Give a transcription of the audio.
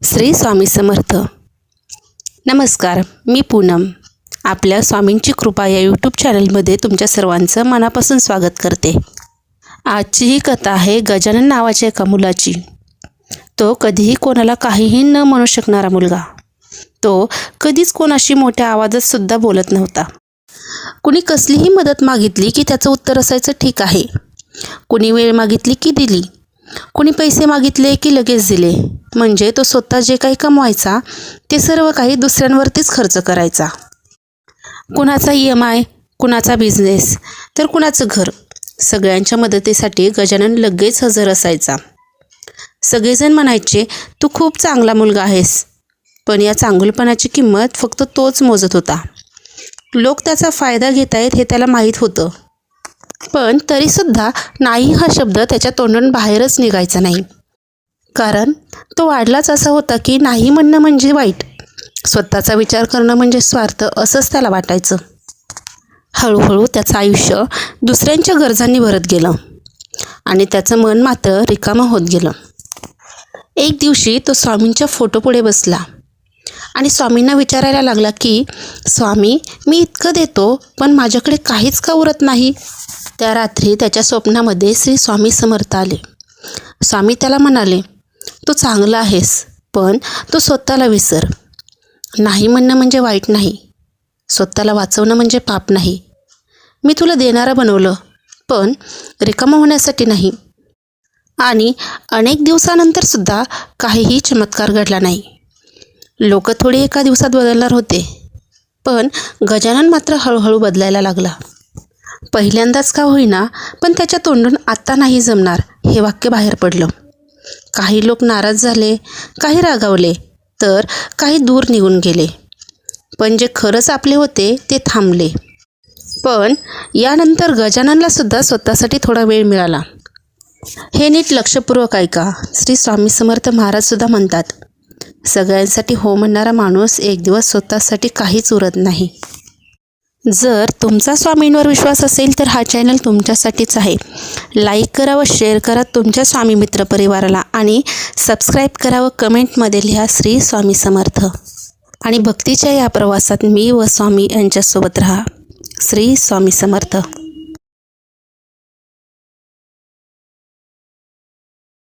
श्री स्वामी समर्थ. नमस्कार, मी पूनम. आपल्या स्वामींची कृपा या यूट्यूब चॅनलमध्ये तुमच्या सर्वांचं मनापासून स्वागत करते. आजची ही कथा आहे गजानन नावाच्या एका मुलाची. तो कधीही कोणाला काहीही न म्हणू शकणारा मुलगा. तो कधीच कोणाशी मोठ्या आवाजात सुद्धा बोलत नव्हता. कुणी कसलीही मदत मागितली की त्याचं उत्तर असायचं ठीक आहे. कुणी वेळ मागितली की दिली. कुणी पैसे मागितले की लगेच दिले. म्हणजे तो स्वतः जे काही कमवायचा ते सर्व काही दुसऱ्यांवरतीच खर्च करायचा. कुणाचा EMI, कुणाचा बिझनेस, तर कुणाचं घर. सगळ्यांच्या मदतीसाठी गजानन लगेच हजर असायचा. सगळेजण म्हणायचे, तू खूप चांगला मुलगा आहेस. पण या चांगुलपणाची किंमत फक्त तोच मोजत होता. लोक त्याचा फायदा घेत आहेत हे त्याला माहीत होतं. पण तरीसुद्धा नाही हा शब्द त्याच्या तोंडून बाहेरच निघायचा नाही. कारण तो वाढलाच असा होता की नाही म्हणणं म्हणजे वाईट, स्वतःचा विचार करणं म्हणजे स्वार्थ असंच त्याला वाटायचं. हळूहळू त्याचं आयुष्य दुसऱ्यांच्या गरजांनी भरत गेलं आणि त्याचं मन मात्र रिकामं होत गेलं. एक दिवशी तो स्वामींच्या फोटोपुढे बसला आणि स्वामींना विचारायला लागला की स्वामी, मी इतकं देतो पण माझ्याकडे काहीच का उरत नाही. त्या रात्री त्याच्या स्वप्नामध्ये श्री स्वामी समर्थ आले. स्वामी त्याला म्हणाले, तू चांगला आहेस पण तू स्वतःला विसर. नाही म्हणणं म्हणजे वाईट नाही. स्वतःला वाचवणं म्हणजे पाप नाही. मी तुला देणारं बनवलं पण रिकामं होण्यासाठी नाही. आणि अनेक दिवसानंतरसुद्धा काहीही चमत्कार घडला नाही. लोक थोडी एका दिवसात बदलणार होते, पण गजानन मात्र हळूहळू बदलायला लागला. पहिल्यांदाच का होईना पण त्याच्या तोंडून आत्ता नाही जमणार हे वाक्य बाहेर पडलं. काही लोक नाराज झाले, काही रागावले, तर काही दूर निघून गेले. पण जे खरंच आपले होते ते थांबले. पण यानंतर गजाननला सुद्धा स्वतःसाठी थोडा वेळ मिळाला. हे नीट लक्षपूर्वक ऐका. श्री स्वामी समर्थ महाराज सुद्धा म्हणतात, सगळ्यांसाठी हो म्हणणारा माणूस एक दिवस स्वतःसाठी काहीच उरत नाही. जर तुमचा स्वामींवर विश्वास असेल तर हा चॅनल तुमच्यासाठीच आहे. लाईक करा व शेअर करा तुमच्या स्वामी मित्र परिवाराला आणि सबस्क्राईब करा व कमेंटमध्ये लिहा श्री स्वामी समर्थ. आणि भक्तीच्या या प्रवासात मी व स्वामी यांच्यासोबत राहा. श्री स्वामी समर्थ.